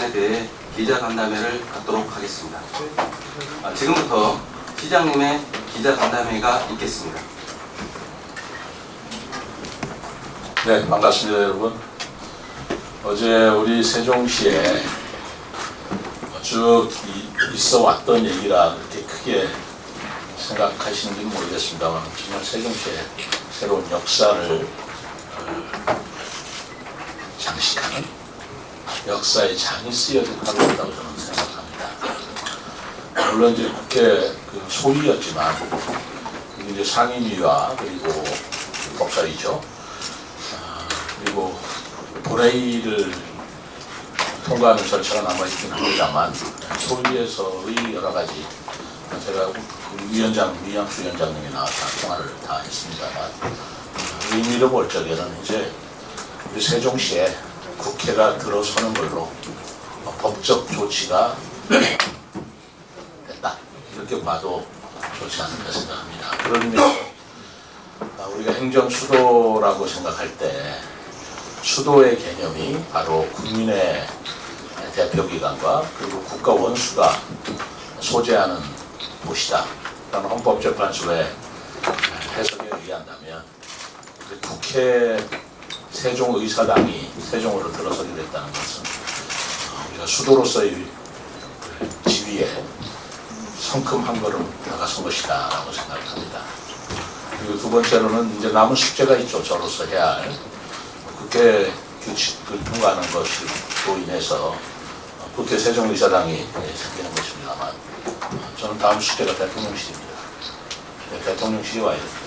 사안에 대해 기자간담회를 갖도록 하겠습니다. 지금부터 시장님의 기자간담회가 있겠습니다. 네, 반갑습니다, 여러분. 어제 우리 세종시에 쭉 있어 왔던 얘기라 그렇게 크게 생각하시는지는 모르겠습니다만, 정말 세종시에 새로운 역사를 장식하는 역사의 장이 쓰여질 하루였다고 저는 생각합니다. 물론 이제 국회 그 소위였지만, 이게 이제 상임위와 그리고 법사위죠. 그리고 본회의를 통과하는 절차가 남아있긴 합니다만, 소위에서의 여러 가지, 제가 위원장, 위양수 위원장님이 나와서 통화를 다 했습니다만, 의미로 볼 적에는 이제 우리 세종시에 국회가 들어서는 걸로 법적 조치가 됐다, 이렇게 봐도 좋지 않을까 생각합니다. 그런 의미에서 우리가 행정 수도라고 생각할 때 수도의 개념이 바로 국민의 대표기관과 그리고 국가 원수가 소재하는 곳이다 라는 헌법재판소의 해석에 의한다면, 국회 세종의사당이 세종으로 들어서게 됐다는 것은 우리가 수도로서의 지위에 성큼 한 걸음 다가선 것이다 라고 생각합니다. 그리고 두 번째로는 이제 남은 숙제가 있죠. 저로서 해야 할 국회 규칙을 통과하는 것으로 인해서 국회 세종의사당이 생기는 것입니다만, 저는 다음 숙제가 대통령실입니다. 대통령실이 와야 됩니다.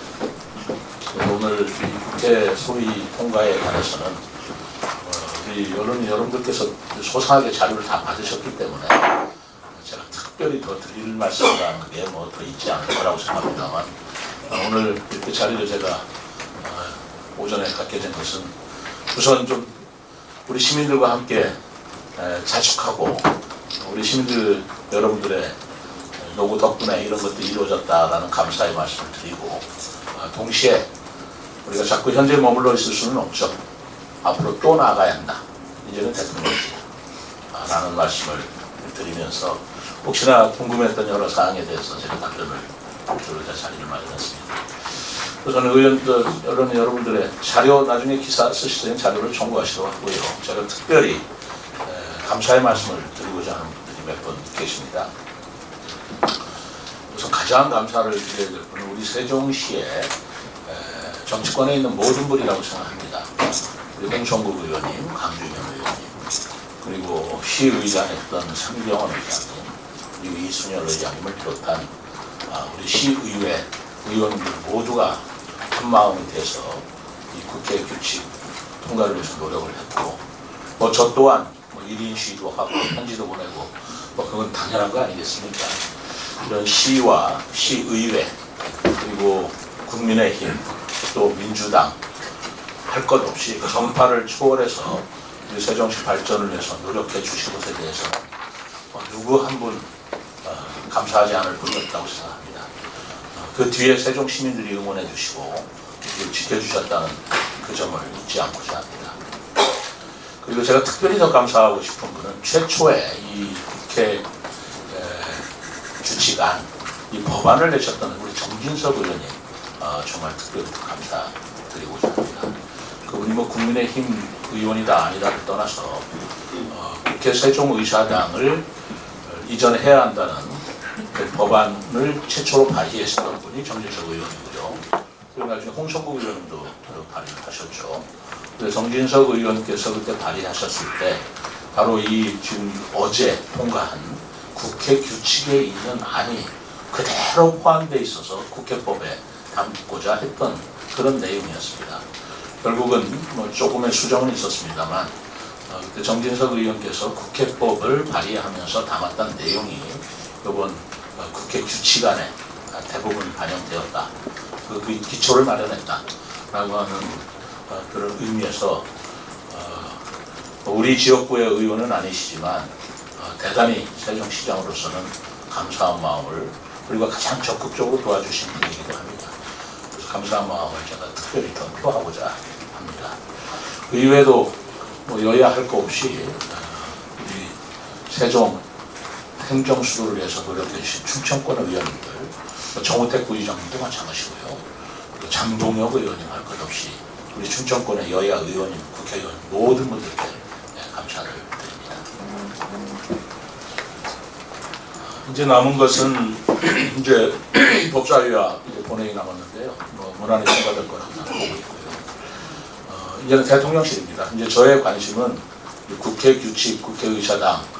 오늘 국회 소위 통과에 관해서는 우리 여러분들께서 소상하게 자료를 다 받으셨기 때문에 제가 특별히 더 드릴 말씀이라는 게 뭐 더 있지 않을 거라고 생각합니다만, 오늘 이렇게 자리를 제가 오전에 갖게 된 것은 우선 좀 우리 시민들과 함께 자축하고, 우리 시민들 여러분들의 노고 덕분에 이런 것들이 이루어졌다라는 감사의 말씀을 드리고, 동시에 우리가 자꾸 현재 머물러 있을 수는 없죠. 앞으로 또 나아가야 한다. 이제는 대통령이다 라는 말씀을 드리면서, 혹시나 궁금했던 여러 사항에 대해서 제가 답변을 드리자 자리를 마련했습니다. 저는 여러분들의 자료, 나중에 기사 쓰실 때는 자료를 청구하시도록 하고요. 제가 특별히 감사의 말씀을 드리고자 하는 분들이 몇 분 계십니다. 우선 가장 감사를 드려야 될 분은 우리 세종시에 정치권에 있는 모든 분이라고 생각합니다. 우리 홍성국 의원님, 강준영 의원님, 그리고 시의장했던 상병원 의장님, 그리고 이순열 의장님을 비롯한 우리 시의회 의원들 모두가 한 마음이 돼서 이 국회 규칙 통과를 위해서 노력을 했고, 저 또한 1인 시위도 하고 편지도 보내고 그건 당연한 거 아니겠습니까? 이런 시와 시의회 그리고 국민의힘 또 민주당 할 것 없이 정파를 초월해서 우리 세종시 발전을 위해서 노력해 주신 것에 대해서 누구 한 분 감사하지 않을 분이 없다고 생각합니다. 그 뒤에 세종 시민들이 응원해 주시고 지켜주셨다는 그 점을 잊지 않고자 합니다. 그리고 제가 특별히 더 감사하고 싶은 분은 최초에 이 국회 규칙안, 이 법안을 내셨던 우리 정진석 의원님, 정말 특별히 감사드리고자 합니다. 그분이 국민의힘 의원이다 아니다를 떠나서 국회 세종의사당을 이전해야 한다는 그 법안을 최초로 발의했었던 분이 정진석 의원이고요. 그리고 나중에 홍성국 의원님도 발의를 하셨죠. 그래서 정진석 의원께서 그때 발의하셨을 때 바로 이 지금 어제 통과한 국회 규칙에 있는 안이 그대로 포함되어 있어서 국회법에 담고자 했던 그런 내용이었습니다. 결국은 조금의 수정은 있었습니다만, 그때 정진석 의원께서 국회법을 발의하면서 담았던 내용이 이번 국회 규칙안에 대부분 반영되었다. 그 기초를 마련했다라고 하는 그런 의미에서 우리 지역구의 의원은 아니시지만 대단히 세종시장으로서는 감사한 마음을, 그리고 가장 적극적으로 도와주신 분이기도 합니다. 그래서 감사한 마음을 제가 특별히 더 표하고자 합니다. 그 이외에도 여야 할 거 없이 우리 세종 행정 수도를 위해서 노력해 주신 충청권 의원님들, 정우택 부의장님도 마찬가지고요. 또 장동혁 의원님 할 것 없이 우리 충청권의 여야 의원님, 국회의원 모든 분들께 감사를 드립니다. 이제 남은 것은 이제 법사위와 이제 본회의 남았는데요. 무난히 통과될 거라고 저는 보고 있고요. 이제는 대통령실입니다. 이제 저의 관심은 국회 규칙, 국회의사당,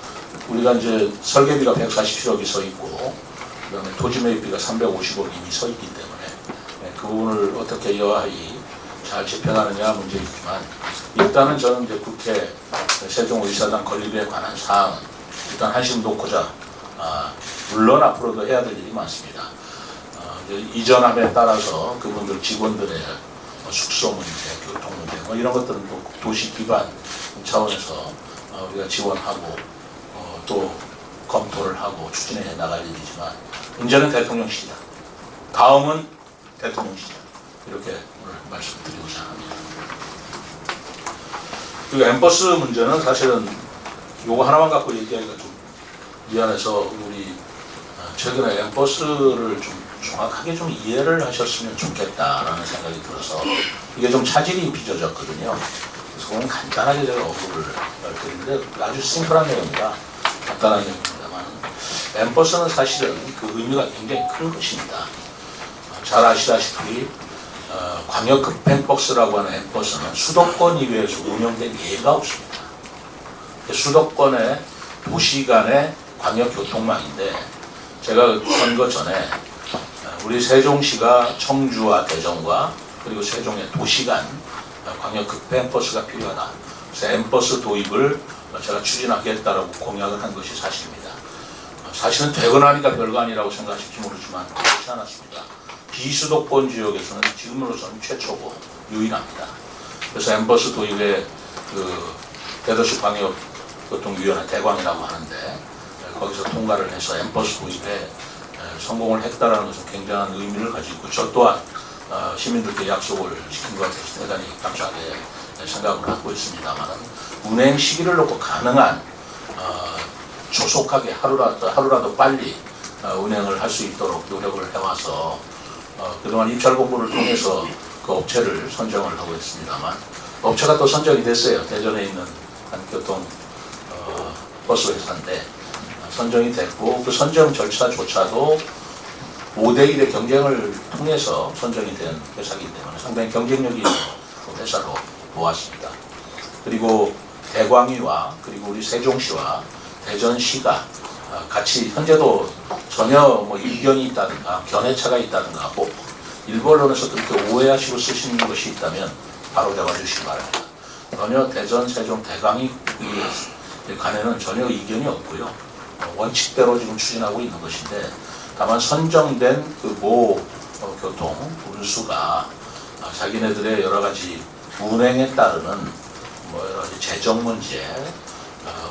우리가 이제 설계비가 147억이 서 있고, 그다음에 토지 매입비가 350억이 이미 서 있기 때문에 그 부분을 어떻게 여하이 잘 재편하느냐 문제이지만, 일단은 저는 이제 국회 세종의사당 건립에 관한 사항은 일단 한심 놓고자, 물론 앞으로도 해야 될 일이 많습니다. 이제 이전함에 따라서 그분들 직원들의 숙소 문제, 교통 문제, 이런 것들은 또 도시 기반 차원에서 우리가 지원하고 또 검토를 하고 추진해 나갈 일이지만, 이제는 대통령실이다. 다음은 대통령실이다. 이렇게 오늘 말씀드리고자 합니다. 그리고 엠버스 문제는 사실은 요거 하나만 갖고 얘기하기가 좀 미안해서, 우리 최근에 엠버스를 좀 정확하게 좀 이해를 하셨으면 좋겠다라는 생각이 들어서 이게 좀 차질이 빚어졌거든요. 그래서 그건 간단하게 제가 언급을 드리는데, 아주 심플한 내용입니다. 간단한 내용입니다만, 엠버스는 사실은 그 의미가 굉장히 큰 것입니다. 잘 아시다시피 광역급행버스라고 하는 엠버스는 수도권 이외에서 운영된 예가 없습니다. 수도권의 도시 간의 광역교통망인데, 제가 선거 전에 우리 세종시가 청주와 대전과 그리고 세종의 도시 간 광역급행버스가 필요하다. 그래서 엠버스 도입을 제가 추진하겠다라고 공약을 한 것이 사실입니다. 사실은 되고 나니까 별거 아니라고 생각하실지 모르지만 그렇지 않았습니다. 비수도권 지역에서는 지금으로서는 최초고 유일합니다. 그래서 엠버스 도입에 그 대도시 광역교통위원회 대광이라고 하는데, 거기서 통과를 해서 엠버스 도입에 성공을 했다는 것은 굉장한 의미를 가지고 있고, 저 또한 시민들께 약속을 지킨 것 같아서 대단히 감사하게 생각을 하고 있습니다만, 운행 시기를 놓고 가능한 조속하게 하루라도 빨리 운행을 할 수 있도록 노력을 해와서 그동안 입찰 공고를 통해서 그 업체를 선정을 하고 있습니다만, 업체가 또 선정이 됐어요. 대전에 있는 한 교통 버스 회사인데 선정이 됐고, 그 선정 절차조차도 5대1의 경쟁을 통해서 선정이 된 회사이기 때문에 상당히 경쟁력이 있는 회사로 보았습니다. 그리고 대광위와 그리고 우리 세종시와 대전시가 같이 현재도 전혀 뭐 이견이 있다든가 견해차가 있다든가, 뭐 일부 언론에서 그렇게 오해하시고 쓰시는 것이 있다면 바로 잡아 주시기 바랍니다. 전혀 대전, 세종, 대광위 간에는 전혀 이견이 없고요. 원칙대로 지금 추진하고 있는 것인데, 다만 선정된 그 모 교통 운수가 자기네들의 여러 가지 운행에 따르는 뭐 여러 가지 재정 문제,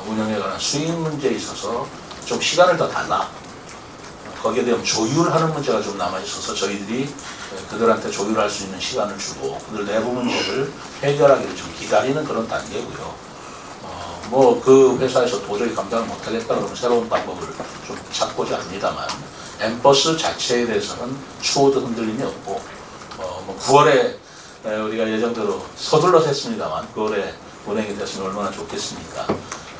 운영에 관한 수익 문제에 있어서 좀 시간을 더 달라. 거기에 대한 조율하는 문제가 좀 남아 있어서 저희들이 그들한테 조율할 수 있는 시간을 주고 그들 내부 문제를 해결하기를 좀 기다리는 그런 단계고요. 뭐 그 회사에서 도저히 감당을 못하겠다 그러면 새로운 방법을 좀 찾고자 합니다만, 엠버스 자체에 대해서는 추호도 흔들림이 없고, 뭐 9월에 우리가 예정대로 서둘러서 했습니다만 9월에 운행이 됐으면 얼마나 좋겠습니까?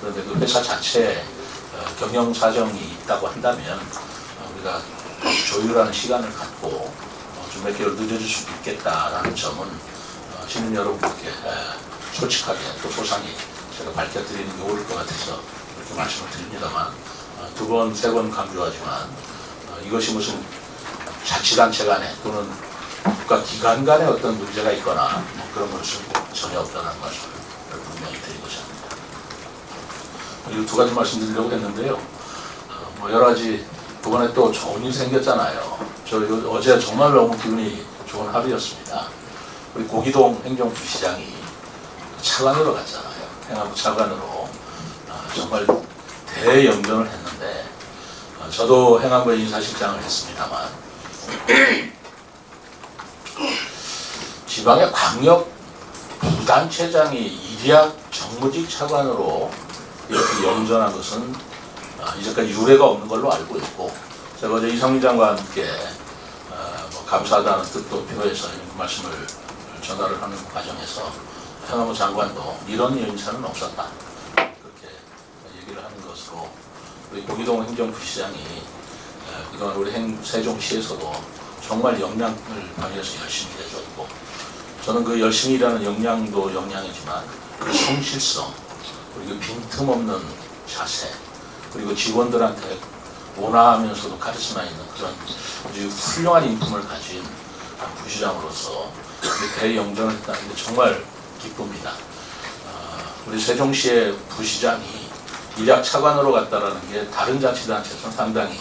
그런데 그 회사 자체에 경영 사정이 있다고 한다면 우리가 조율하는 시간을 갖고 좀 몇 개월 늦어질 수도 있겠다라는 점은 시민 여러분께 솔직하게 또 소상히 제가 밝혀드리는 게 옳을 것 같아서 이렇게 말씀을 드립니다만, 두 번, 세 번 강조하지만 이것이 무슨 자치단체 간에 또는 국가기관 간에 어떤 문제가 있거나 뭐 그런 것은 전혀 없다는 것을 분명히 드리고자 합니다. 이 두 가지 말씀드리려고 했는데요. 뭐 여러 가지 이번에 또 좋은 일이 생겼잖아요. 저 어제 정말 너무 기분이 좋은 하루였습니다. 우리 고기동 행정부시장이 차관으로 갔잖아요. 행안부 차관으로 정말 대연변을 했는데, 저도 행안부에 인사실장을 했습니다만 지방의 광역 부단체장이 일약 정무직 차관으로 이렇게 영전한 것은 이제까지 유례가 없는 걸로 알고 있고, 제가 어제 이상민 장관께 뭐 감사하다는 뜻도 표해서 이런 말씀을 전달을 하는 과정에서 행안부 장관도 이런 인사는 없었다, 그렇게 얘기를 하는 것으로, 우리 고기동 행정부시장이 그동안 우리 세종시에서도 정말 역량을 발휘해서 열심히 해줬고, 저는 그 열심히 일하는 역량도 역량이지만 그 성실성, 그리고 빈틈없는 자세, 그리고 직원들한테 온화하면서도 카리스마 있는 그런 아주 훌륭한 인품을 가진 부시장으로서 대영전을 했다는 게 정말 기쁩니다. 우리 세종시의 부시장이 일약 차관으로 갔다라는 게 다른 자치단체에서는 상당히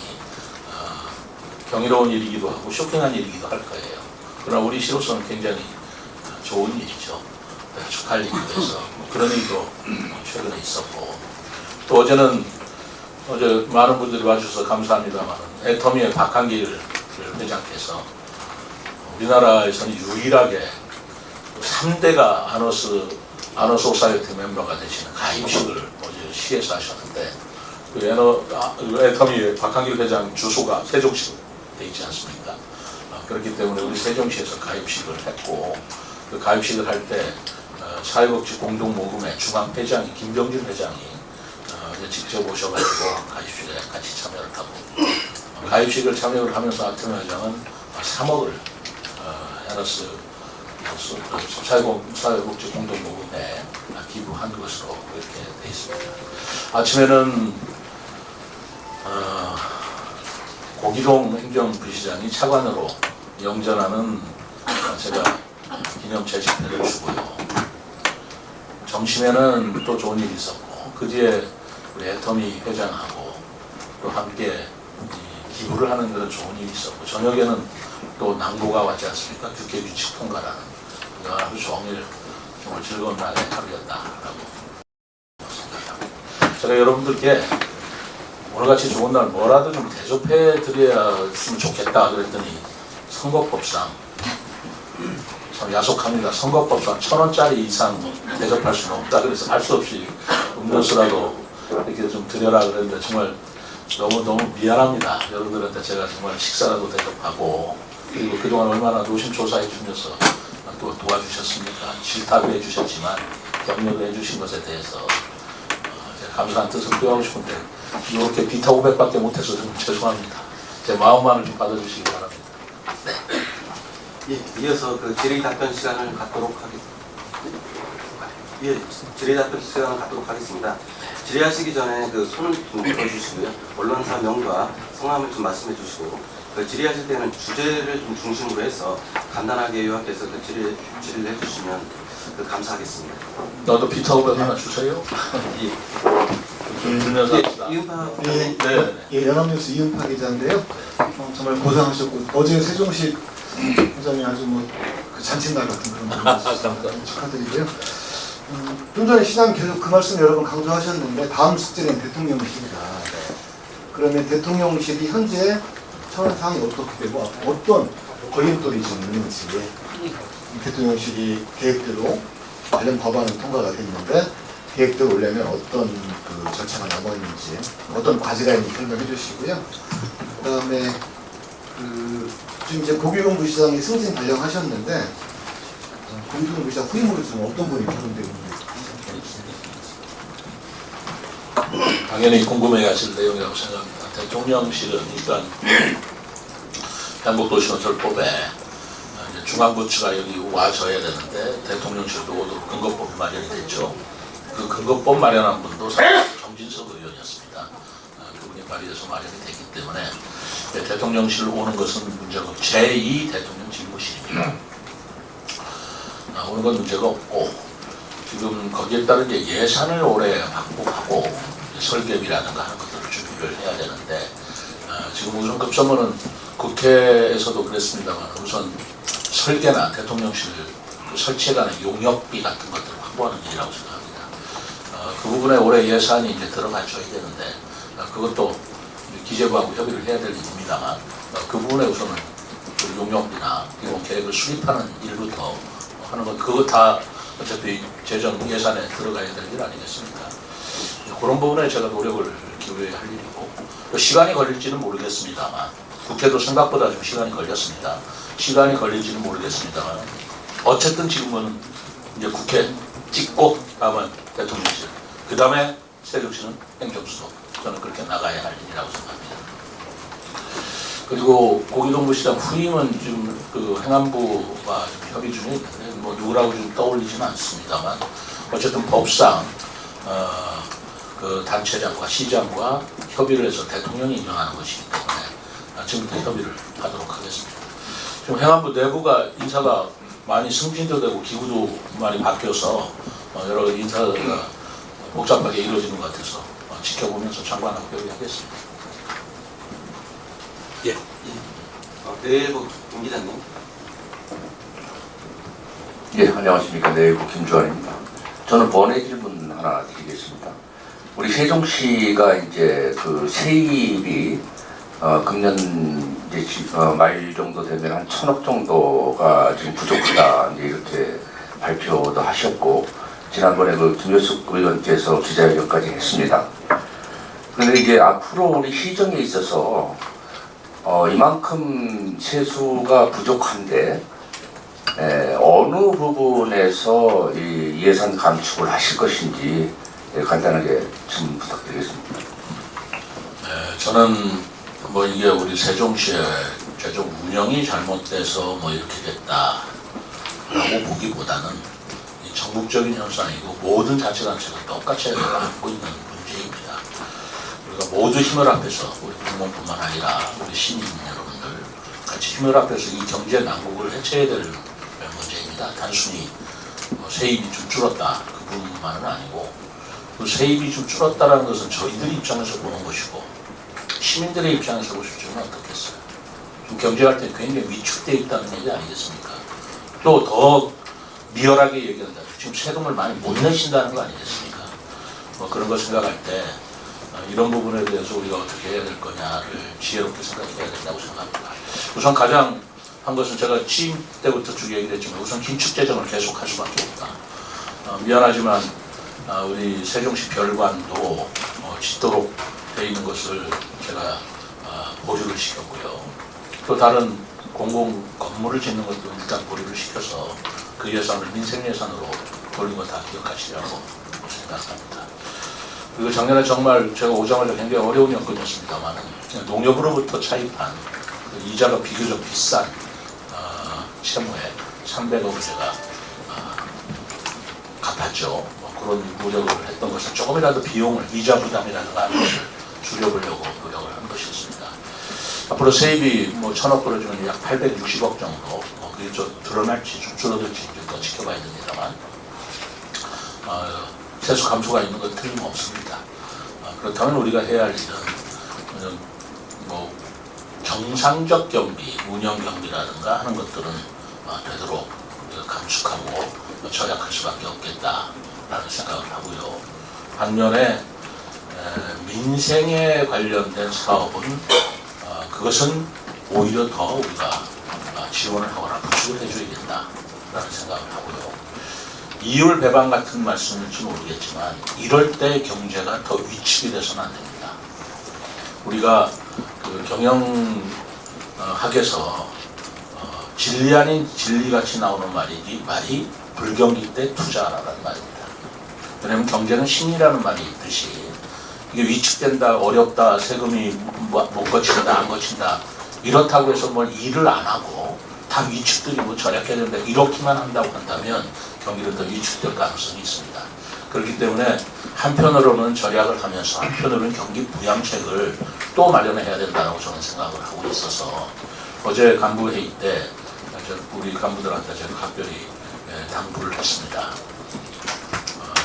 경이로운 일이기도 하고 쇼킹한 일이기도 할 거예요. 그러나 우리 시로서는 굉장히 좋은 일이죠. 축하할 일이기도 해서 그런 일도 최근에 있었고, 또 어제 많은 분들이 와주셔서 감사합니다만 애터미의 박한길 회장께서 우리나라에서는 유일하게 3대가 아너소사이어티 멤버가 되시는 가입식을 어제 시에서 하셨는데, 그 애터미 박한길 회장 주소가 세종시에 있지 않습니까? 그렇기 때문에 우리 세종시에서 가입식을 했고, 그 가입식을 할 때 사회복지 공동모금회 중앙회장이 김병준 회장이 직접 오셔가지고 가입식에 같이 참여를 하고, 가입식을 참여를 하면서 아트메 회장은 3억을 에너스 사회복지 공동모금회에 기부한 것으로 이렇게 되어 있습니다. 아침에는 고기동 행정부시장이 차관으로 영전하는 제가 기념 제식회를 주고요. 점심에는 또 좋은 일이 있었고, 그 뒤에 우리 애터미 회장하고 또 함께 기부를 하는 그런 좋은 일이 있었고, 저녁에는 또 낭보가 왔지 않습니까? 국회 규칙 통과라는 하루 종일 정말 즐거운 날의 하루였다라고 생각합니다. 제가 여러분들께 오늘같이 좋은 날 뭐라도 좀 대접해 드렸으면 좋겠다 그랬더니 선거법상 참 야속합니다. 선거법상 1,000원짜리 이상 대접할 수는 없다 그래서 할 수 없이 음료수라도 이렇게 좀 드려라 그랬는데 정말 너무 미안합니다. 여러분들한테 제가 정말 식사라도 대접하고, 그리고 그동안 얼마나 노심초사해 주면서 또 도와주셨습니까? 질타도 해주셨지만 격려도 해주신 것에 대해서 제가 감사한 뜻을 표하고 싶은데 이렇게 비타 500밖에 못해서 좀 죄송합니다. 제 마음만을 좀 받아주시기 바랍니다. 네. 예, 이어서 그 질의 답변 시간을 갖도록 하겠습니다. 예, 질의 답변 시간을 갖도록 하겠습니다. 질의하시기 전에 그 손을 좀 들어주시고요. 언론사 명과 성함을 좀 말씀해 주시고, 그 질의하실 때는 주제를 좀 중심으로 해서 간단하게 요약해서 그 질의를 해주시면 감사하겠습니다. 나도 비타 500 하나 주세요. 들면서 합시다. 예, 연합뉴스 이은파 기자인데요. 정말 고생하셨고, 어제 세종시 회장이 아주 그 잔칫날 같은 그런 축하드리고요. 좀 전에 시장님 계속 그 말씀 여러 번 강조하셨는데, 다음 숙제는 대통령실이다. 그러면 대통령실이 현재 처한 상황이 어떻게 되고 어떤 걸림돌이 좀 있는지, 대통령실이 계획대로 관련 법안은 통과가 됐는데 계획대로 오려면 어떤 그 절차가 남아 있는지, 어떤 과제가 있는지 설명해 주시고요. 그다음에 지금 이제 고기동 부시장이 승진 발령하셨는데, 고기동 부시장 후임으로 지금 어떤 분이 발령되고 있는지. 당연히 궁금해 하실 내용이라고 생각합니다. 대통령실은 일단 한국도시건설법에 중앙부처가 여기 와줘야 되는데 대통령실도 오도록 근거법이 마련이 됐죠. 그 근거법 마련한 분도 정진석 의원이었습니다. 그분이 발의해서 마련이 됐기 때문에 대통령실 오는 것은 문제가 없고, 제2 대통령 집무실입니다. 오는 건 문제가 없고, 지금 거기에 따른 예산을 올해 확보하고 설계비라든가 하는 것들을 준비를 해야 되는데, 지금 우선 급선무는 국회에서도 그랬습니다만 우선 설계나 대통령실 설치에 관한 용역비 같은 것들을 확보하는 일이라고 생각합니다. 그 부분에 올해 예산이 이제 들어가줘야 되는데, 그것도 기재부하고 협의를 해야 될 일입니다만, 그 부분에 우선은 용역비나 기본 계획을 수립하는 일부터 하는 것, 그거 다 어차피 재정 예산에 들어가야 될 일 아니겠습니까? 그런 부분에 제가 노력을 기울여야 할 일이고 또 시간이 걸릴지는 모르겠습니다만 국회도 생각보다 좀 시간이 걸렸습니다. 시간이 걸릴지는 모르겠습니다만 어쨌든 지금은 이제 국회 찍고 다음은 대통령실 그 다음에 세종시는 행정수도 저는 그렇게 나가야 할 일이라고 생각합니다. 그리고 고기동부시장 후임은 지금 그 행안부와 좀 협의 중에 있는데 뭐 누구라고 좀 떠올리지는 않습니다만 어쨌든 법상 그 단체장과 시장과 협의를 해서 대통령이 임명하는 것이기 때문에 지금부터 협의를 하도록 하겠습니다. 지금 행안부 내부가 인사가 많이 승진도 되고 기구도 많이 바뀌어서 여러 인사가 복잡하게 이루어지는 것 같아서 지켜보면서 장관하고 협의하겠습니다. 예. 내일부 김 기자님. 예, 안녕하십니까. 내일부 김주환입니다. 저는 번외 질문 하나 드리겠습니다. 우리 세종시가 이제 그 세입이 금년 이제 말 정도 되면 한 1,000억 정도가 지금 부족하다 이제 이렇게 발표도 하셨고 지난번에 그 김효숙 의원께서 기자회견까지 했습니다. 그런데 이제 앞으로 우리 시정에 있어서 이만큼 세수가 부족한데 어느 부분에서 이 예산 감축을 하실 것인지 간단하게 좀 부탁드리겠습니다. 네, 저는 뭐 이게 우리 세종시의 최종 운영이 잘못돼서 뭐 이렇게 됐다라고 보기보다는 이 전국적인 현상이고 모든 자치단체가 똑같이 안고 있는 문제입니다. 우리가 모두 힘을 합해서 우리 공무원뿐만 아니라 우리 시민 여러분들 같이 힘을 합해서 이 경제 난국을 해체해야 될 문제입니다. 단순히 세입이 좀 줄었다 그 부분만은 아니고 그 세입이 좀 줄었다라는 것은 저희들 입장에서 보는 것이고 시민들의 입장에서 보시면 어떻겠어요? 좀 경제할 때 굉장히 위축되어 있다는 얘기 아니겠습니까? 또 더 리얼하게 얘기한다. 지금 세금을 많이 못 내신다는 거 아니겠습니까? 뭐 그런 거 생각할 때 이런 부분에 대해서 우리가 어떻게 해야 될 거냐를 지혜롭게 생각해야 된다고 생각합니다. 우선 가장 한 것은 제가 취임 때부터 쭉 얘기를 했지만 우선 긴축재정을 계속할 수밖에 없다. 미안하지만 우리 세종시 별관도 짓도록 되어 있는 것을 제가 보류를 시켰고요. 또 다른 공공 건물을 짓는 것도 일단 보류를 시켜서 그 예산을 민생 예산으로 돌린 거 다 기억하시라고 생각합니다. 그리고 작년에 정말 제가 오자마자 굉장히 어려운 여건이었습니다만 농협으로부터 차입한 그 이자가 비교적 비싼 채무에 300억을 제가 갚았죠. 그런 노력을 했던 것은 조금이라도 비용을 이자 부담이라든가 하는 것을 줄여보려고 노력을 한 것이었습니다. 앞으로 세입이 뭐 1,000억 벌어지면 약 860억 정도 그게 좀 드러날지 좀 줄어들지 좀 더 지켜봐야 됩니다만 세수 감소가 있는 건 틀림없습니다. 그렇다면 우리가 해야 할 일은 뭐 정상적 경비, 운영 경비라든가 하는 것들은 되도록 감축하고 절약할 수밖에 없겠다라는 생각을 하고요. 반면에 민생에 관련된 사업은 그것은 오히려 더 우리가 지원을 하거나 부축을 해줘야 된다라는 생각을 하고요. 이율 배반 같은 말씀일지 모르겠지만 이럴 때 경제가 더 위축이 돼서는 안 됩니다. 우리가 그 경영학에서 진리 아닌 진리같이 나오는 말이 불경기 때 투자라는 말입니다. 왜냐하면 경제는 신이라는 말이 있듯이 이게 위축된다, 어렵다, 세금이 못 거친다, 안 거친다 이렇다고 해서 뭘 일을 안 하고 다 위축되고 절약해야 된다 이렇게만 한다고 한다면 경기는 더 위축될 가능성이 있습니다. 그렇기 때문에 한편으로는 절약을 하면서 한편으로는 경기 부양책을 또 마련해야 된다고 저는 생각을 하고 있어서 어제 간부회의 때 우리 간부들한테 제가 각별히 당부를 했습니다.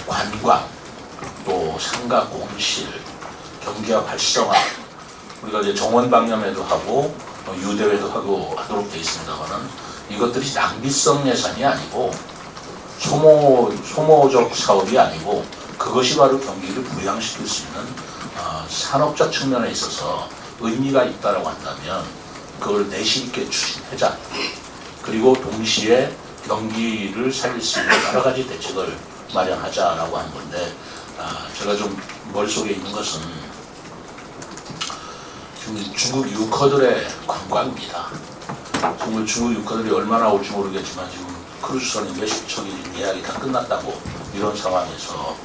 관광, 또 상가 공실, 경기화 활성화 우리가 이제 정원 방념회도 하고 유대회도 하고 하도록 되어 있습니다만은 이것들이 낭비성 예산이 아니고 소모적 사업이 아니고 그것이 바로 경기를 부양시킬 수 있는 산업적 측면에 있어서 의미가 있다고 한다면 그걸 내실 있게 추진하자. 그리고 동시에 경기를 살릴 수 있는 여러 가지 대책을 마련하자라고 한 건데 제가 좀 머릿속에 있는 것은 지금 중국 유커들의 관광입니다. 지금 중국 유커들이 얼마나 올지 모르겠지만 지금 크루즈선이 몇십 척이 지금 예약이 다 끝났다고 이런 상황에서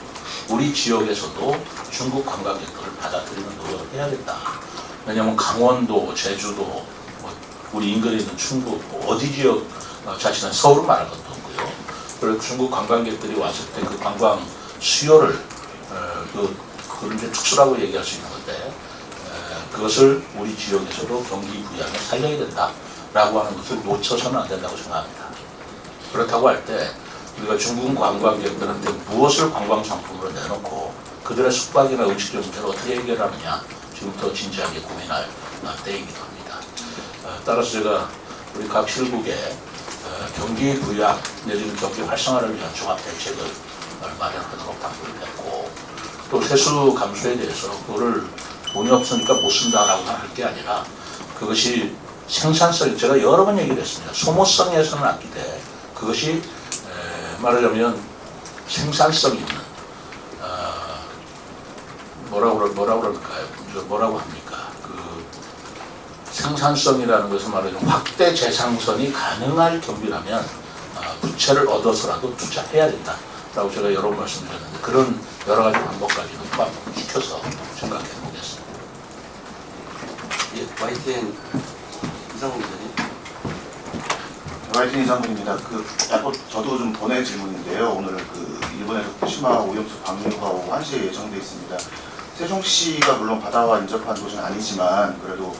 우리 지역에서도 중국 관광객들을 받아들이는 노력을 해야겠다. 왜냐하면 강원도, 제주도, 뭐 우리 인근에 있는 충북, 어디 지역 자치는 서울은 말할 것도 없고요. 그리고 중국 관광객들이 왔을 때 그 관광 수요를 그걸 이제 특수라고 얘기할 수 있는 건데 그것을 우리 지역에서도 경기 부양에 살려야 된다라고 하는 것을 놓쳐서는 안 된다고 생각합니다. 그렇다고 할 때 우리가 중국 관광객들한테 무엇을 관광 상품으로 내놓고 그들의 숙박이나 음식점 문제를 어떻게 해결하느냐 지금부터 진지하게 고민할 때이기도 합니다. 따라서 제가 우리 각 실국에 경기 부양 내지는 경기 활성화를 위한 종합 대책을 마련하도록 당부를 했고 또 세수 감소에 대해서 그거를 돈이 없으니까 못 쓴다라고 할 게 아니라 그것이 생산성, 제가 여러 번 얘기를 했습니다. 소모성에서는 안 기대 그것이 말하자면 생산성 있는 뭐라고 그럴까요? 뭐라고 합니까? 그 생산성이라는 것은 말하자면 확대 재상선이 가능할 경비라면 부채를 얻어서라도 투자해야 된다라고 제가 여러 번 말씀드렸는데 그런 여러 가지 방법까지도 포함시켜서 생각해 보겠습니다. 예, YTN 이상훈 기자님. YTN 이상훈입니다. 저도 좀 번외 질문인데요. 오늘 일본에서 후쿠시마 오염수 방류가 1시에 예정돼 있습니다. 세종시가 물론 바다와 인접한 도시는 아니지만 그래도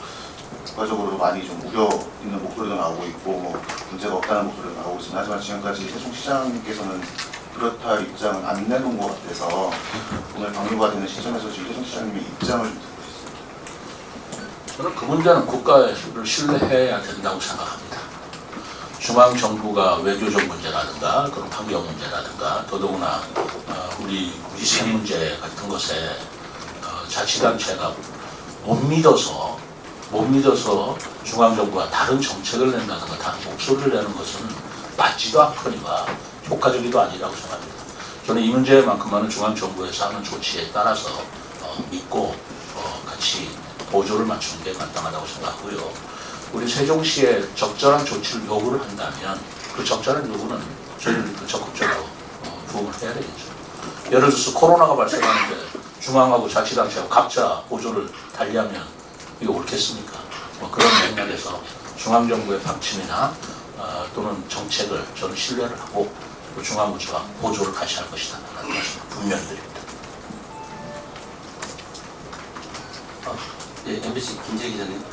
국가적으로도 많이 좀 우려 있는 목소리도 나오고 있고 문제가 없다는 목소리도 나오고 있습니다. 하지만 지금까지 세종시장께서는 그렇다 입장을 안 내놓은 것 같아서 오늘 방류가 되는 시점에서 지금 세종시장님의 입장을 좀 듣고 있습니다. 저는 그 문제는 국가를 신뢰해야 된다고 생각합니다. 중앙정부가 외교적 문제라든가 그런 환경 문제라든가 더더구나 우리 위생 문제 같은 것에 자치단체가 못 믿어서 중앙정부가 다른 정책을 낸다든가 다른 목소리를 내는 것은 맞지도 않거니와 효과적이도 아니라고 생각합니다. 저는 이 문제만큼만은 중앙정부에서 하는 조치에 따라서 믿고 같이 보조를 맞추는 게 마땅하다고 생각하고요. 우리 세종시에 적절한 조치를 요구를 한다면 그 적절한 요구는 저희는 적극적으로 부응을 해야 되겠죠. 예를 들어서 코로나가 발생하는데 중앙하고 자치단체하고 각자 보조를 달리하면 이게 옳겠습니까? 그런 맥락에서 중앙정부의 방침이나 또는 정책을 저는 신뢰를 하고 중앙부처가 보조를 같이 할 것이다 라는 말씀 분명히 드립니다. 예, MBC 김재 기자님.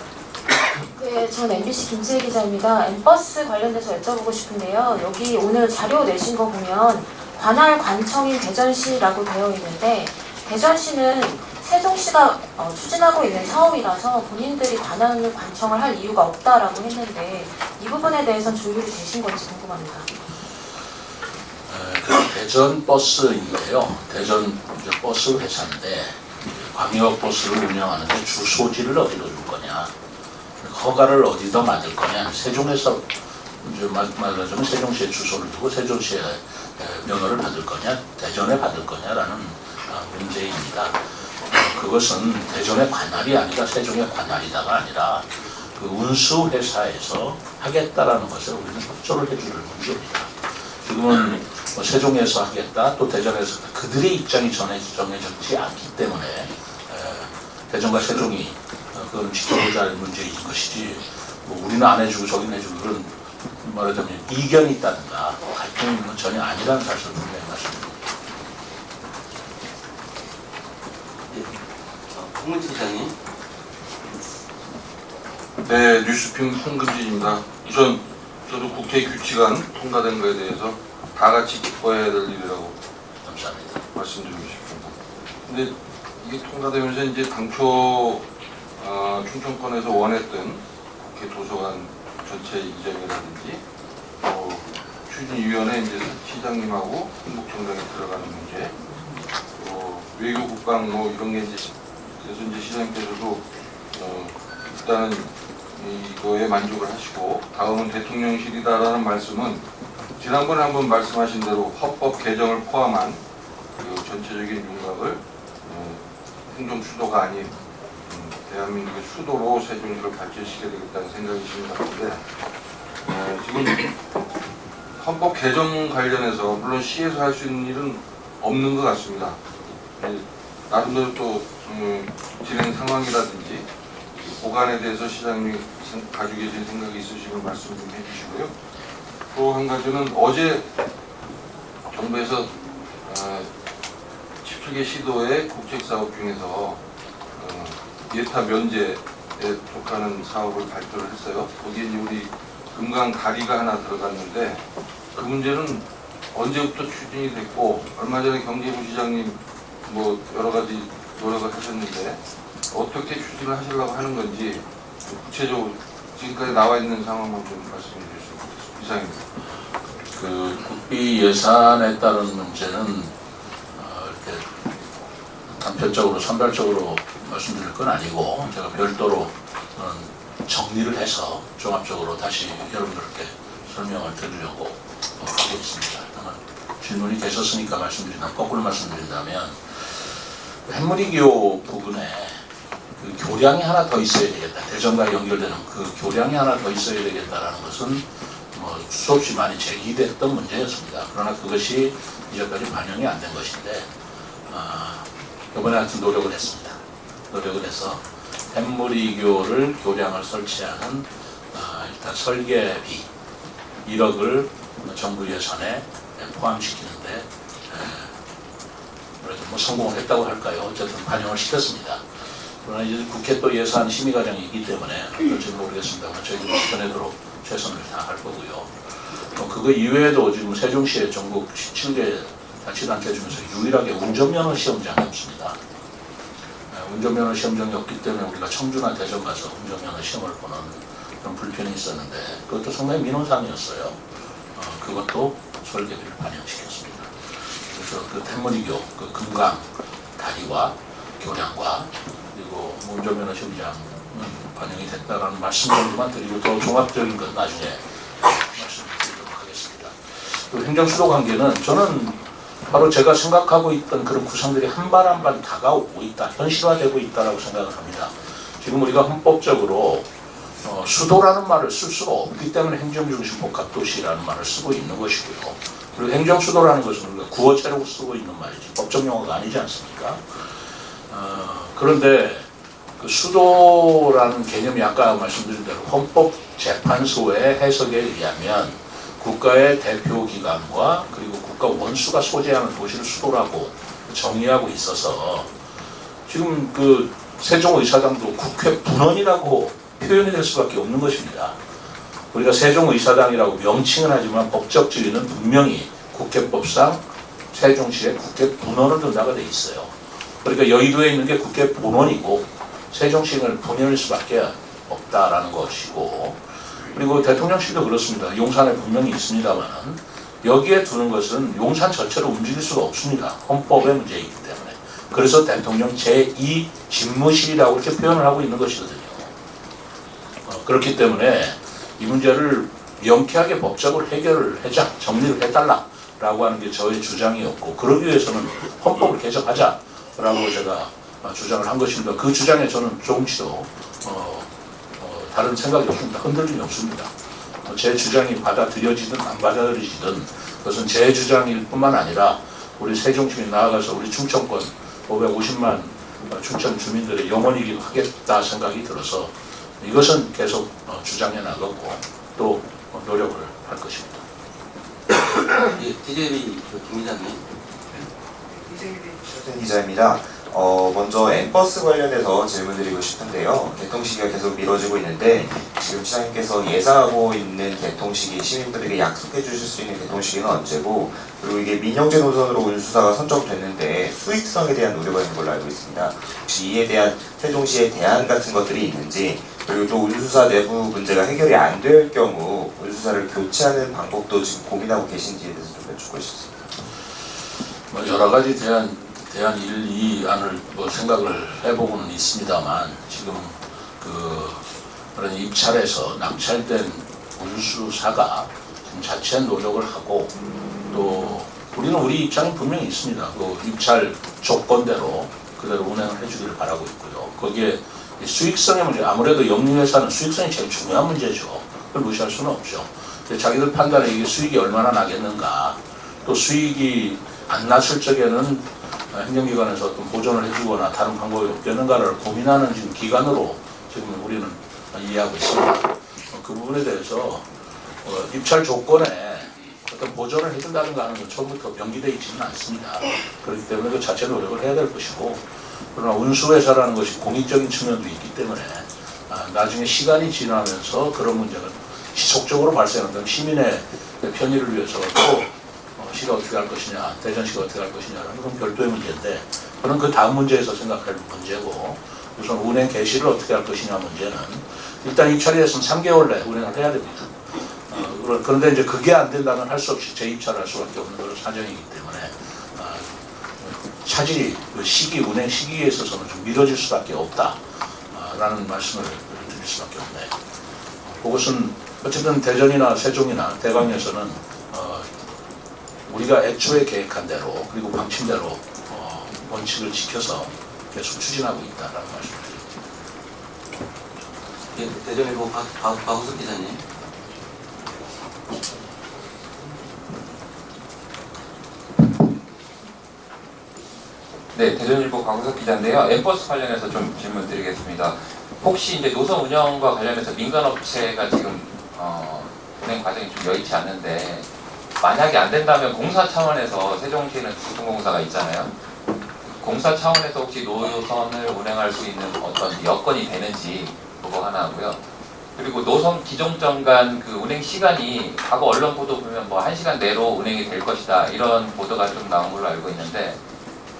네, 전 MBC 김수혜 기자입니다. 엠버스 관련돼서 여쭤보고 싶은데요. 여기 오늘 자료 내신 거 보면 관할 관청인 대전시라고 되어 있는데 대전시는 세종시가 추진하고 있는 사업이라서 본인들이 관할 관청을 할 이유가 없다라고 했는데 이 부분에 대해서는 조율이 되신 건지 궁금합니다. 대전 버스인데요. 대전 버스 회사인데 광역 버스를 운영하는데 주소지를 어디로 줄 거냐, 허가를 어디다 만들 거냐, 세종에서 이제 말하자면 세종시에 주소를 두고 세종시에 면허를 받을 거냐, 대전에 받을 거냐라는 문제입니다. 그것은 대전의 관할이 아니라 세종의 관할이다가 아니라 그 운수회사에서 하겠다라는 것을 우리는 협조를 해줄 문제입니다. 지금은 세종에서 하겠다, 또 대전에서 그들의 입장이 정해졌지 않기 때문에 대전과 세종이 그건 지켜보자는 문제인 것이지 우리는 안 해주고 저기는 해주고 그런 말하자면 이견이 있다든가 갈등이 있는 건 전혀 아니라는 사실을 분명히 말씀드립니다. 홍문지 기자님. 네, 뉴스핑 홍금진입니다. 저도 국회 규칙안 통과된 거에 대해서 다 같이 기뻐해야 될 일이라고 감사합니다. 말씀드리고 싶습니다. 근데 이게 통과되면서 이제 당초 충청권에서 원했던 국회 도서관 전체 이전이라든지 추진위원회 이제 시장님하고 행복청장에 들어가는 문제, 외교국방 이런 게 그래서 이제 시장님께서도 일단은 이거에 만족을 하시고 다음은 대통령실이다라는 말씀은 지난번에 한번 말씀하신 대로 헌법 개정을 포함한 그 전체적인 윤곽을 행정 수도가 아닌 대한민국의 수도로 세종시를 발전시켜야 되겠다는 생각이신 것 같은데 지금 헌법 개정 관련해서 물론 시에서 할 수 있는 일은 없는 것 같습니다. 나름대로 또 진행 상황이라든지 보관에 대해서 시장님이 가지고 계신 생각이 있으시면 말씀 좀 해주시고요. 또 한 가지는 어제 정부에서 17개 시도의 국책사업 중에서 예타 면제에 속하는 사업을 발표를 했어요. 거기에 이제 우리 금강 다리가 하나 들어갔는데 그 문제는 언제부터 추진이 됐고 얼마 전에 경제부 시장님 뭐 여러 가지 노력을 하셨는데 어떻게 추진을 하시려고 하는 건지 구체적으로 지금까지 나와 있는 상황만 좀 말씀해 주시면 이상입니다. 그 국비 예산에 따른 문제는 이렇게 단편적으로 선별적으로 말씀드릴 건 아니고 제가 별도로 정리를 해서 종합적으로 다시 여러분들께 설명을 드리려고 하고 있습니다. 다만 질문이 계셨으니까 말씀드린다면 거꾸로 말씀드린다면 햇물이교 부분에 그 교량이 하나 더 있어야 되겠다. 대전과 연결되는 그 교량이 하나 더 있어야 되겠다라는 것은 뭐 수없이 많이 제기됐던 문제였습니다. 그러나 그것이 이제까지 반영이 안 된 것인데 이번에 하여튼 노력을 했습니다. 노력을 해서 햇물이교를 교량을 설치하는 일단 설계비 1억을 정부 예산에 포함시키는데 그래도 뭐 성공을 했다고 할까요? 어쨌든 반영을 시켰습니다. 그러나 이제 국회 또 예산 심의 과정이 있기 때문에 어떨지 모르겠습니다만 저희도 전에도록 최선을 다할 거고요. 그거 이외에도 지금 세종시에 전국 17개 자치단체 중에서 유일하게 운전면허 시험장이 없습니다. 운전면허 시험장이 없기 때문에 우리가 청주나 대전 가서 운전면허 시험을 보는 그런 불편이 있었는데 그것도 상당히 민원사항이었어요. 그것도 설계비를 반영시켰습니다. 그래서 그 햇물이교, 그 금강 다리와 교량과 그리고 운전면허 시험장은 반영이 됐다라는 말씀 정도만 드리고 더 종합적인 건 나중에 말씀드리도록 하겠습니다. 그 행정수도 관계는 저는 바로 제가 생각하고 있던 그런 구상들이 한 발 한 발 다가오고 있다, 현실화되고 있다라고 생각을 합니다. 지금 우리가 헌법적으로 수도라는 말을 쓸 수가 없기 때문에 행정중심 복합도시라는 말을 쓰고 있는 것이고요. 그리고 행정수도라는 것은 우리가 구어체로 쓰고 있는 말이지 법적 용어가 아니지 않습니까? 그런데 그 수도라는 개념이 아까 말씀드린 대로 헌법재판소의 해석에 의하면 국가의 대표기관과 그리고 국가 원수가 소재하는 도시를 수도라고 정의하고 있어서 지금 그 세종의사당도 국회 분원이라고 표현이 될 수밖에 없는 것입니다. 우리가 세종의사당이라고 명칭은 하지만 법적 지위는 분명히 국회법상 세종시에 국회 분원을 둔다고 돼 있어요. 그러니까 여의도에 있는 게 국회 본원이고 세종시는 분원일 수밖에 없다라는 것이고 그리고 대통령실도 그렇습니다. 용산에 분명히 있습니다만 여기에 두는 것은 용산 전체로 움직일 수가 없습니다. 헌법의 문제이기 때문에. 그래서 대통령 제2 집무실이라고 이렇게 표현을 하고 있는 것이거든요. 그렇기 때문에 이 문제를 명쾌하게 법적으로 해결을 하자, 정리를 해달라라고 하는 게 저의 주장이었고 그러기 위해서는 헌법을 개정하자라고 제가 주장을 한 것입니다. 그 주장에 저는 조금씩도 다른 생각이 없습니다. 흔들림이 없습니다. 제 주장이 받아들여지든 안 받아들여지든 그것은 제 주장일 뿐만 아니라 우리 세종시민 나아가서 우리 충청권 550만 충청 주민들의 영혼이기도 하겠다 생각이 들어서 이것은 계속 주장해 나가고 또 노력을 할 것입니다. 예, TJB 김 기자님. 기자입니다. 먼저 엠버스 관련해서 질문드리고 싶은데요. 개통시기가 계속 미뤄지고 있는데 지금 시장님께서 예상하고 있는 개통시기, 시민들에게 약속해 주실 수 있는 개통시기는 언제고 그리고 이게 민영제 노선으로 운수사가 선정됐는데 수익성에 대한 우려가 있는 걸로 알고 있습니다. 혹시 이에 대한 세종시의 대안 같은 것들이 있는지 그리고 또 운수사 내부 문제가 해결이 안 될 경우 운수사를 교체하는 방법도 지금 고민하고 계신지에 대해서 좀 여쭙고 싶습니다. 여러 가지 대한 1, 2안을 생각을 해보고는 있습니다만 지금 그런 입찰에서 낙찰된 운수사가 지금 자체한 노력을 하고 또 우리는 우리 입장이 분명히 있습니다. 그 입찰 조건대로 그대로 운행을 해주기를 바라고 있고요. 거기에 이 수익성의 문제, 아무래도 영리회사는 수익성이 제일 중요한 문제죠. 그걸 무시할 수는 없죠. 근데 자기들 판단에 이게 수익이 얼마나 나겠는가, 또 수익이 안 났을 적에는 행정기관에서 어떤 보전을 해주거나 다른 방법이 없겠는가를 고민하는 지금 기간으로 지금 우리는 이해하고 있습니다. 그 부분에 대해서 입찰 조건에 어떤 보전을 해준다든가 하는 건 처음부터 명기되어 있지는 않습니다. 그렇기 때문에 그 자체 노력을 해야 될 것이고, 그러나 운수회사라는 것이 공익적인 측면도 있기 때문에 나중에 시간이 지나면서 그런 문제가 지속적으로 발생한다면 시민의 편의를 위해서 또 시가 어떻게 할 것이냐, 대전시가 어떻게 할 것이냐라는 건 별도의 문제인데, 그런 그 다음 문제에서 생각할 문제고, 우선 운행 개시를 어떻게 할 것이냐 문제는 일단 입찰이 됐으면 3개월 내에 운행을 해야 됩니다. 그런데 이제 그게 안 된다면 할 수 없이 재입찰할 수밖에 없는 그런 사정이기 때문에 차질이 그 시기, 운행 시기에 있어서는 좀 미뤄질 수밖에 없다라는 말씀을 드릴 수밖에 없네요. 그것은 어쨌든 대전이나 세종이나 대광에서는 우리가 애초에 계획한 대로 그리고 방침대로 원칙을 지켜서 계속 추진하고 있다라는 말씀을 드립니다. 예, 대전일보 박우석 기자님. 네, 대전일보 강우석 기자인데요. 엠버스 관련해서 좀 질문 드리겠습니다. 혹시 이제 노선 운영과 관련해서 민간업체가 지금 운행 과정이 좀 여의치 않는데, 만약에 안 된다면 공사 차원에서 세종시에는 교통공사가 있잖아요. 공사 차원에서 혹시 노선을 운행할 수 있는 어떤 여건이 되는지 그거 하나 하고요. 그리고 노선 기종점 간 그 운행 시간이 과거 언론 보도 보면 뭐 1시간 내로 운행이 될 것이다 이런 보도가 좀 나온 걸로 알고 있는데,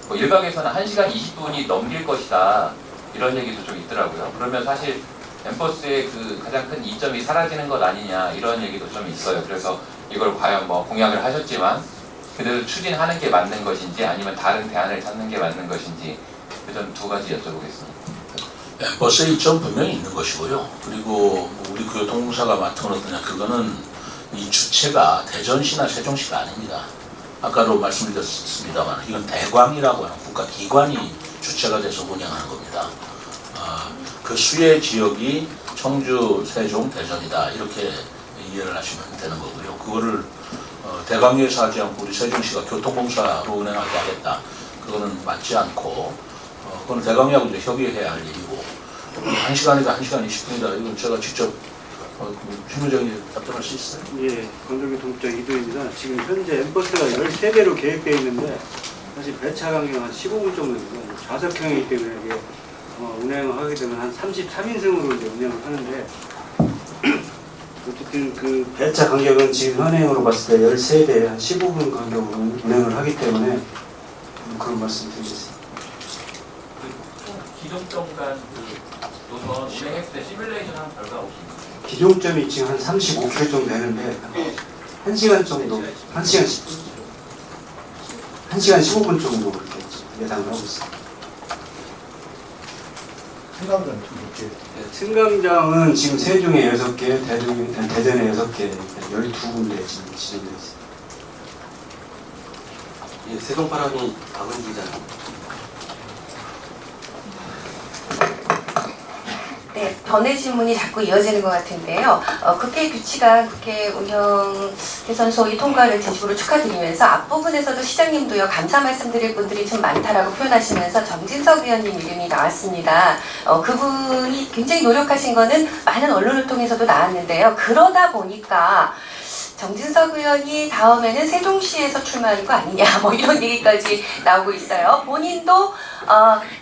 뭐 일각에서는 1시간 20분이 넘길 것이다 이런 얘기도 좀 있더라고요. 그러면 사실 엠버스의 그 가장 큰 이점이 사라지는 것 아니냐 이런 얘기도 좀 있어요. 그래서 이걸 과연 뭐 공약을 하셨지만 그대로 추진하는 게 맞는 것인지 아니면 다른 대안을 찾는 게 맞는 것인지 그 점 두 가지 여쭤보겠습니다. 엠버스의 이점 분명히 있는 것이고요. 그리고 우리 교통공사가 맡은 건 어떠냐, 그거는 이 주체가 대전시나 세종시가 아닙니다. 아까도 말씀드렸습니다만 이건 대광이라고 하는 국가기관이 주체가 돼서 운영하는 겁니다. 그 수혜 지역이 청주, 세종, 대전이다 이렇게 이해를 하시면 되는 거고요. 그거를 대광에서 하지 않고 우리 세종시가 교통공사로 운행하게 하겠다, 그거는 맞지 않고 그건 대광하고 이제 협의해야 할 일이고, 1시간이다 1시간 20분이다 이건 제가 직접 실무적인 답변할 수 있어요. 예, 광주교통국장 이도입니다. 지금 현재 엠버스가 13대로 계획되어 있는데 사실 배차 간격은 한 15분 정도입니다. 좌석형이기 때문에 이게 운행을 하게 되면 한 33인승으로 이제 운행을 하는데, 어쨌든 그 배차 간격은 지금 현행으로 봤을 때 13대 한 15분 간격으로 운행을 하기 때문에 그런 말씀 드리겠습니다. 기존점 간 노선 운행했을 때 시뮬레이션 한 결과 없습니다. 기종점이 지금 한 35km 정도 되는데 1시간 정도, 1시간 10분, 1시간 15분 정도 그렇게 예상을 하고 있습니다. 승강장 좀 볼게요. 승강장은 지금 세종에 6개, 대전에 6개, 12군데 지금 지정되어 있습니다. 예, 세종바람이 박은지 기자님. 네, 번외 질문이 자꾸 이어지는 것 같은데요. 국회 규칙안 국회 운영 개선 소위 통과를 진심으로 축하드리면서 앞부분에서도 시장님도요, 감사 말씀드릴 분들이 좀 많다라고 표현하시면서 정진석 의원님 이름이 나왔습니다. 그분이 굉장히 노력하신 거는 많은 언론을 통해서도 나왔는데요. 그러다 보니까 정진석 의원이 다음에는 세종시에서 출마하는 거 아니냐 뭐 이런 얘기까지 나오고 있어요. 본인도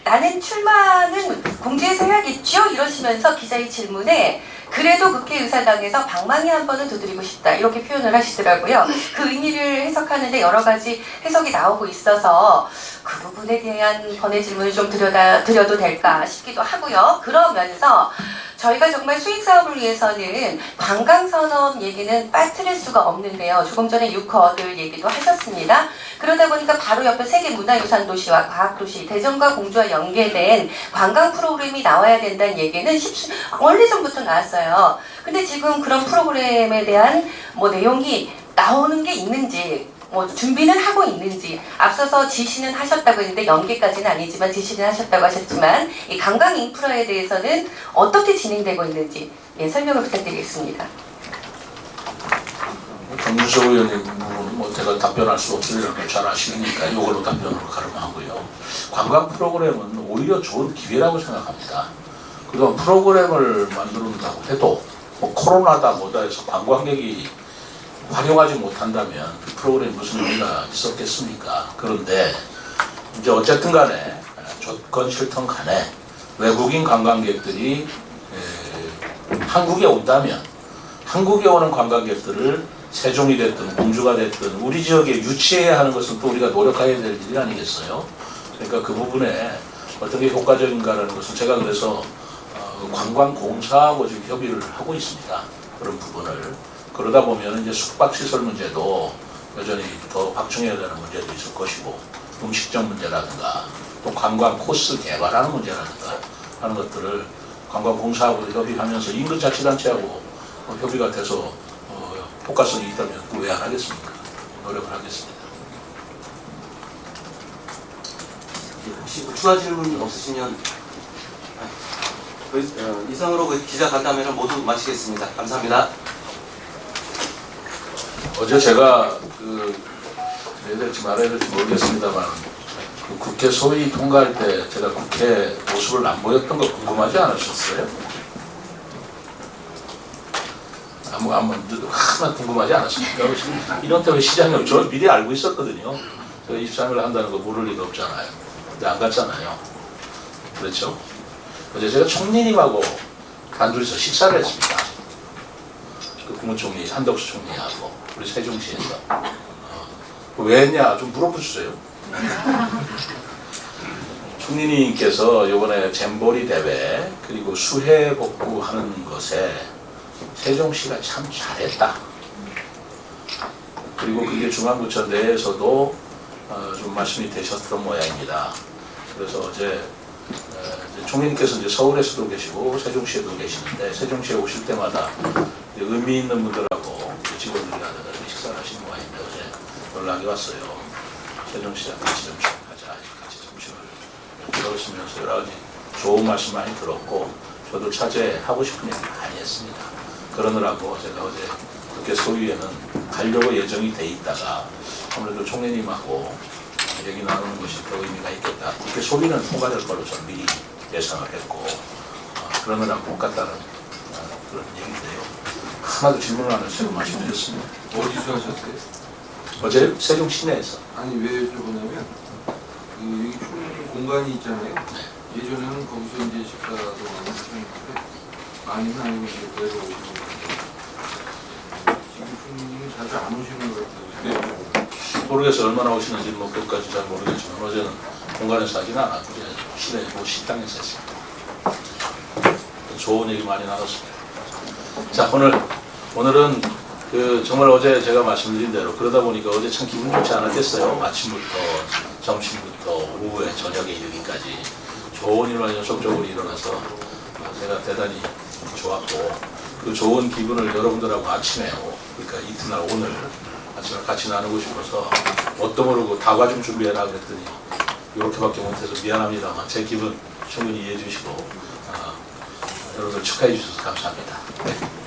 나는 출마는 공지해서 해야겠죠? 이러시면서 기자의 질문에 그래도 국회의사당에서 방망이 한 번은 두드리고 싶다 이렇게 표현을 하시더라고요. 그 의미를 해석하는데 여러 가지 해석이 나오고 있어서 그 부분에 대한 번외 질문을 좀 드려도 될까 싶기도 하고요. 그러면서 저희가 정말 수익사업을 위해서는 관광산업 얘기는 빠뜨릴 수가 없는데요. 조금 전에 유커들 얘기도 하셨습니다. 그러다 보니까 바로 옆에 세계문화유산 도시와 과학도시, 대전과 공주와 연계된 관광 프로그램이 나와야 된다는 얘기는 오래전부터 나왔어요. 근데 지금 그런 프로그램에 대한 뭐 내용이 나오는 게 있는지 뭐 준비는 하고 있는지, 앞서서 지시는 하셨다고 했는데 연계까지는 아니지만 지시는 하셨다고 하셨지만 이 관광 인프라에 대해서는 어떻게 진행되고 있는지 설명을 부탁드리겠습니다. 정준석 의원님 부분은 뭐 제가 답변할 수 없으리라는 걸 잘 아시니까 이걸로 답변으로 가름하고요. 관광 프로그램은 오히려 좋은 기회라고 생각합니다. 그동안 프로그램을 만든다고 해도 뭐 코로나다 뭐다 해서 관광객이 활용하지 못한다면 그 프로그램이 무슨 의미가 있었겠습니까? 그런데 이제 어쨌든 간에 좋건 싫던 간에 외국인 관광객들이 한국에 온다면 한국에 오는 관광객들을 세종이 됐든 공주가 됐든 우리 지역에 유치해야 하는 것은 또 우리가 노력해야 될 일이 아니겠어요? 그러니까 그 부분에 어떤 게 효과적인가라는 것은 제가 그래서 관광공사하고 지금 협의를 하고 있습니다. 그런 부분을. 그러다 보면 이제 숙박시설 문제도 여전히 더 확충해야 되는 문제도 있을 것이고 음식점 문제라든가 또 관광 코스 개발하는 문제라든가 하는 것들을 관광공사하고 협의하면서 인근자치단체하고 협의가 돼서 효과성이 있다면 왜 안 하겠습니까? 노력을 하겠습니다. 혹시 추가 질문 없으시면 이상으로 기자 간담회를 모두 마치겠습니다. 감사합니다. 어제 제가 해야 될지 말아야 될지 모르겠습니다만 그 국회 소위 통과할 때 제가 국회 모습을 안 보였던 거 궁금하지 않으셨어요? 하나 궁금하지 않았습니까? 이런 때문에 시장이 저를 미리 알고 있었거든요. 제가 23일 한다는 거 모를 리가 없잖아요. 근데 안 갔잖아요. 그렇죠? 어제 제가 총리님하고 단둘이서 식사를 했습니다. 그 국무총리 한덕수 총리하고 우리 세종시에서. 왜 했냐 좀 물어보세요. 총리님께서 이번에 잼버리 대회 그리고 수해 복구하는 것에 세종시가 참 잘했다. 그리고 그게 중앙구청 내에서도 좀 말씀이 되셨던 모양입니다. 그래서 어제 총리님께서 이제 서울에서도 계시고 세종시에도 계시는데 세종시에 오실 때마다 의미 있는 분들하고 직원들이 식사를 하시는 모양인데 어제 연락이 왔어요. 세종시장 같이 좀 가자. 같이 점심을 들어오시면서 여러 가지 좋은 말씀 많이 들었고 저도 차제하고 싶은 얘기 많이 했습니다. 그러느라고 제가 어제 국회 소위에는 가려고 예정이 돼 있다가 아무래도 총리님하고 얘기 나누는 것이 더 의미가 있겠다. 국회 소위는 통과될 걸로 저는 미리 예상을 했고 그러느라고 못 갔다는 그런 얘기인데요. 하나도 질문을 안 해서 말씀드렸습니다. 어디서 하셨어요? 어제 세종 시내에서. 아니 왜 여쭤보냐면 여기 공간이 있잖아요. 예전에는 거기서 이제 식사도 하셨는데 아니면 아니면 이제 내려오시는 거예요. 지금 총리님은 자주 안 오시는 것 같아요. 모르겠어요. 얼마나 오시는지 뭐 그것까지 잘 모르겠지만 어제는 공간에서 하진 않았고 그냥 시내 뭐 식당에서 했습니다. 좋은 얘기 많이 나눴습니다. 자 오늘은 정말 어제 제가 말씀드린 대로 그러다 보니까 어제 참 기분 좋지 않았겠어요. 아침부터 점심부터 오후에 저녁에 이르기까지 좋은 일만 연속적으로 일어나서 제가 대단히 좋았고 그 좋은 기분을 여러분들하고 아침에 그러니까 이튿날 오늘 아침을 같이 나누고 싶어서 뭣도 모르고 다과 좀 준비해라 그랬더니 이렇게밖에 못해서 미안합니다만 제 기분 충분히 이해해 주시고 여러분들 축하해 주셔서 감사합니다. 네.